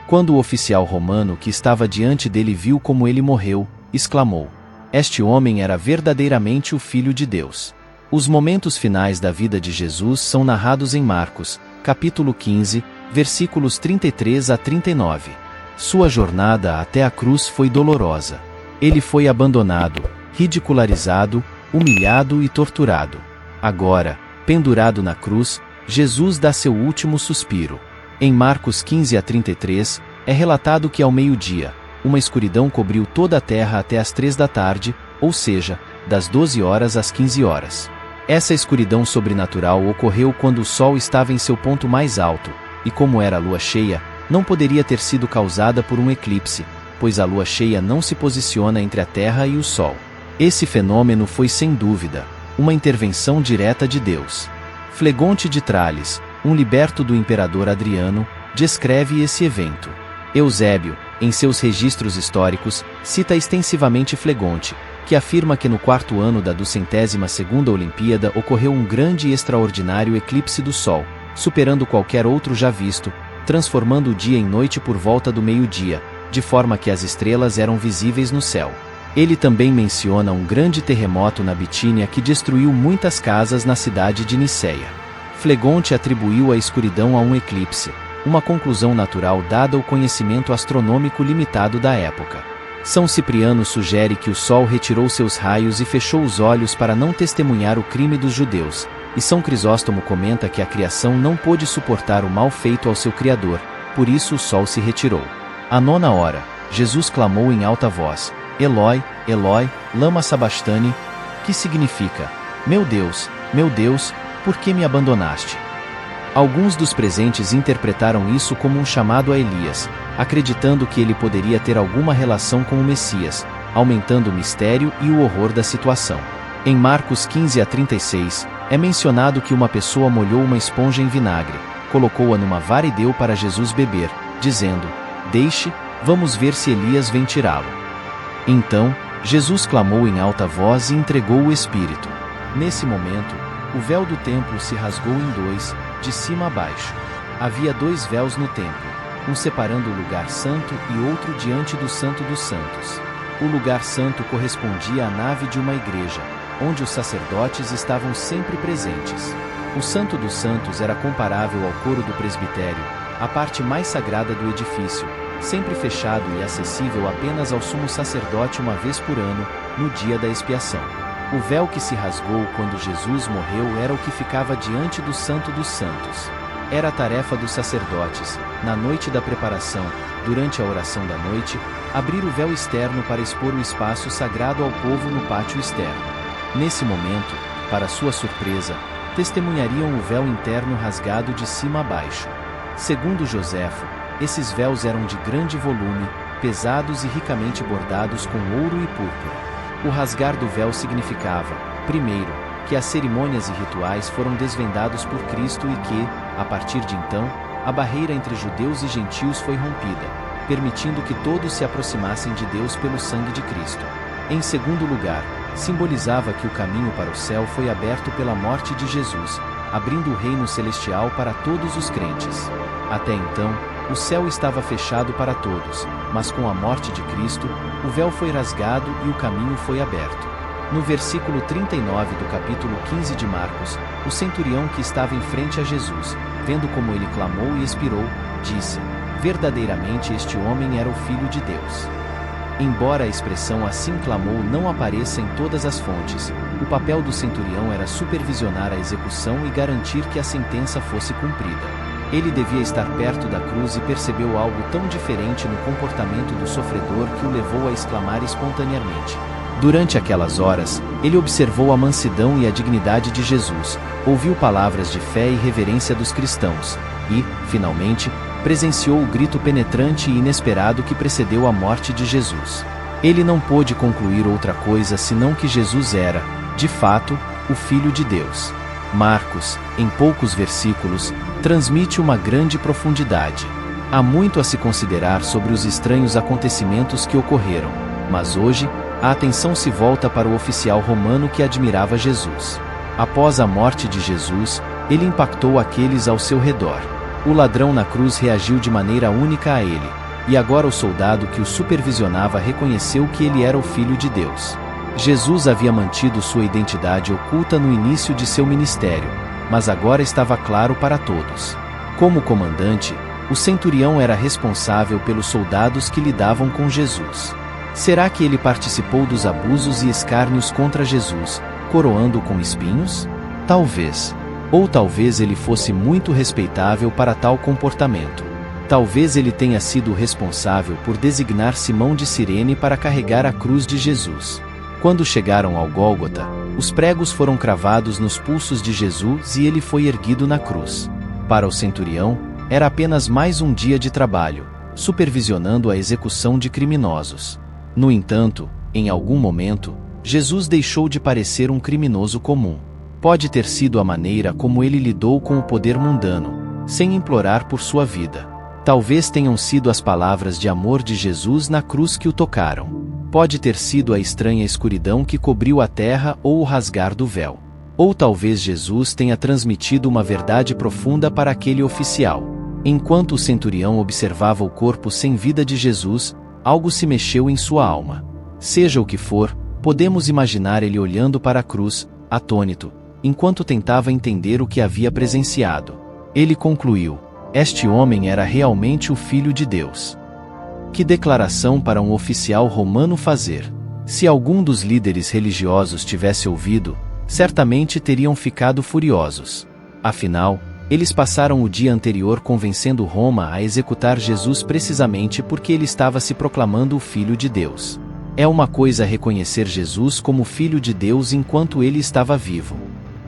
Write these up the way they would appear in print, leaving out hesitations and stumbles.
Quando o oficial romano que estava diante dele viu como ele morreu, exclamou: "Este homem era verdadeiramente o Filho de Deus." Os momentos finais da vida de Jesus são narrados em Marcos, capítulo 15, versículos 33 a 39. Sua jornada até a cruz foi dolorosa. Ele foi abandonado, ridicularizado, humilhado e torturado. Agora, pendurado na cruz, Jesus dá seu último suspiro. Em Marcos 15 a 33, é relatado que ao meio-dia, uma escuridão cobriu toda a terra até as 3 da tarde, ou seja, das 12 horas às 15 horas. Essa escuridão sobrenatural ocorreu quando o sol estava em seu ponto mais alto, e como era a lua cheia, não poderia ter sido causada por um eclipse, pois a lua cheia não se posiciona entre a Terra e o Sol. Esse fenômeno foi sem dúvida uma intervenção direta de Deus. Flegonte de Trales, um liberto do imperador Adriano, descreve esse evento. Eusébio, em seus registros históricos, cita extensivamente Flegonte, que afirma que no 4º ano da 202ª Olimpíada ocorreu um grande e extraordinário eclipse do Sol, superando qualquer outro já visto, transformando o dia em noite por volta do meio-dia, de forma que as estrelas eram visíveis no céu. Ele também menciona um grande terremoto na Bitínia que destruiu muitas casas na cidade de Niceia. Flegonte atribuiu a escuridão a um eclipse, uma conclusão natural dada o conhecimento astronômico limitado da época. São Cipriano sugere que o Sol retirou seus raios e fechou os olhos para não testemunhar o crime dos judeus, e São Crisóstomo comenta que a criação não pôde suportar o mal feito ao seu Criador, por isso o Sol se retirou. À 9ª hora, Jesus clamou em alta voz: "Eloi, Eloi, lama sabachthani", que significa: meu Deus, por que me abandonaste?" Alguns dos presentes interpretaram isso como um chamado a Elias, acreditando que ele poderia ter alguma relação com o Messias, aumentando o mistério e o horror da situação. Em Marcos 15 a 36, é mencionado que uma pessoa molhou uma esponja em vinagre, colocou-a numa vara e deu para Jesus beber, dizendo: "Deixe, vamos ver se Elias vem tirá-lo." Então, Jesus clamou em alta voz e entregou o Espírito. Nesse momento, o véu do templo se rasgou em 2, de cima a baixo. Havia 2 véus no templo, um separando o lugar santo e outro diante do Santo dos Santos. O lugar santo correspondia à nave de uma igreja, onde os sacerdotes estavam sempre presentes. O Santo dos Santos era comparável ao coro do presbitério, a parte mais sagrada do edifício, sempre fechado e acessível apenas ao sumo sacerdote uma vez por ano, no dia da expiação. O véu que se rasgou quando Jesus morreu era o que ficava diante do Santo dos Santos. Era a tarefa dos sacerdotes, na noite da preparação, durante a oração da noite, abrir o véu externo para expor o espaço sagrado ao povo no pátio externo. Nesse momento, para sua surpresa, testemunhariam o véu interno rasgado de cima a baixo. Segundo Joséfo, esses véus eram de grande volume, pesados e ricamente bordados com ouro e púrpura. O rasgar do véu significava, primeiro, que as cerimônias e rituais foram desvendados por Cristo e que, a partir de então, a barreira entre judeus e gentios foi rompida, permitindo que todos se aproximassem de Deus pelo sangue de Cristo. Em segundo lugar, simbolizava que o caminho para o céu foi aberto pela morte de Jesus, abrindo o reino celestial para todos os crentes. Até então, o céu estava fechado para todos, mas com a morte de Cristo, o véu foi rasgado e o caminho foi aberto. No versículo 39 do capítulo 15 de Marcos, o centurião que estava em frente a Jesus, vendo como ele clamou e expirou, disse: "Verdadeiramente este homem era o Filho de Deus." Embora a expressão "assim clamou" não apareça em todas as fontes, o papel do centurião era supervisionar a execução e garantir que a sentença fosse cumprida. Ele devia estar perto da cruz e percebeu algo tão diferente no comportamento do sofredor que o levou a exclamar espontaneamente. Durante aquelas horas, ele observou a mansidão e a dignidade de Jesus, ouviu palavras de fé e reverência dos cristãos, e, finalmente, presenciou o grito penetrante e inesperado que precedeu a morte de Jesus. Ele não pôde concluir outra coisa senão que Jesus era, de fato, o Filho de Deus. Marcos, em poucos versículos, transmite uma grande profundidade. Há muito a se considerar sobre os estranhos acontecimentos que ocorreram, mas hoje, a atenção se volta para o oficial romano que admirava Jesus. Após a morte de Jesus, ele impactou aqueles ao seu redor. O ladrão na cruz reagiu de maneira única a ele, e agora o soldado que o supervisionava reconheceu que ele era o Filho de Deus. Jesus havia mantido sua identidade oculta no início de seu ministério, mas agora estava claro para todos. Como comandante, o centurião era responsável pelos soldados que lidavam com Jesus. Será que ele participou dos abusos e escárnios contra Jesus, coroando-o com espinhos? Talvez. Ou talvez ele fosse muito respeitável para tal comportamento. Talvez ele tenha sido responsável por designar Simão de Cirene para carregar a cruz de Jesus. Quando chegaram ao Gólgota, os pregos foram cravados nos pulsos de Jesus e ele foi erguido na cruz. Para o centurião, era apenas mais um dia de trabalho, supervisionando a execução de criminosos. No entanto, em algum momento, Jesus deixou de parecer um criminoso comum. Pode ter sido a maneira como ele lidou com o poder mundano, sem implorar por sua vida. Talvez tenham sido as palavras de amor de Jesus na cruz que o tocaram. Pode ter sido a estranha escuridão que cobriu a terra ou o rasgar do véu. Ou talvez Jesus tenha transmitido uma verdade profunda para aquele oficial. Enquanto o centurião observava o corpo sem vida de Jesus, algo se mexeu em sua alma. Seja o que for, podemos imaginar ele olhando para a cruz, atônito, enquanto tentava entender o que havia presenciado. Ele concluiu: este homem era realmente o Filho de Deus. Que declaração para um oficial romano fazer! Se algum dos líderes religiosos tivesse ouvido, certamente teriam ficado furiosos. Afinal, eles passaram o dia anterior convencendo Roma a executar Jesus precisamente porque ele estava se proclamando o Filho de Deus. É uma coisa reconhecer Jesus como Filho de Deus enquanto ele estava vivo.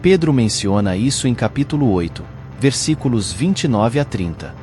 Pedro menciona isso em capítulo 8, versículos 29 a 30,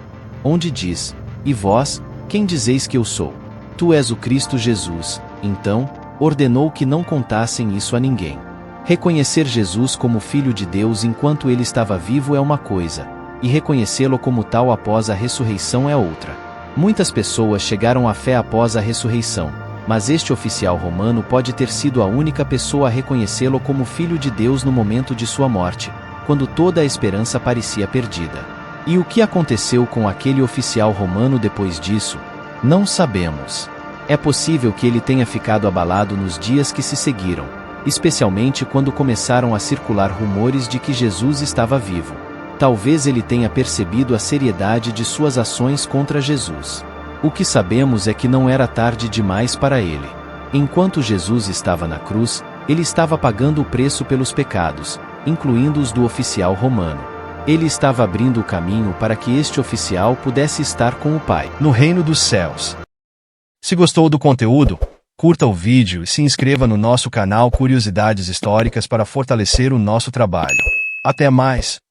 onde diz: E vós, quem dizeis que eu sou? Tu és o Cristo Jesus. Então, ordenou que não contassem isso a ninguém. Reconhecer Jesus como Filho de Deus enquanto ele estava vivo é uma coisa, e reconhecê-lo como tal após a ressurreição é outra. Muitas pessoas chegaram à fé após a ressurreição, mas este oficial romano pode ter sido a única pessoa a reconhecê-lo como Filho de Deus no momento de sua morte, quando toda a esperança parecia perdida. E o que aconteceu com aquele oficial romano depois disso? Não sabemos. É possível que ele tenha ficado abalado nos dias que se seguiram, especialmente quando começaram a circular rumores de que Jesus estava vivo. Talvez ele tenha percebido a seriedade de suas ações contra Jesus. O que sabemos é que não era tarde demais para ele. Enquanto Jesus estava na cruz, ele estava pagando o preço pelos pecados, incluindo os do oficial romano. Ele estava abrindo o caminho para que este oficial pudesse estar com o Pai no reino dos céus. Se gostou do conteúdo, curta o vídeo e se inscreva no nosso canal Curiosidades Históricas para fortalecer o nosso trabalho. Até mais!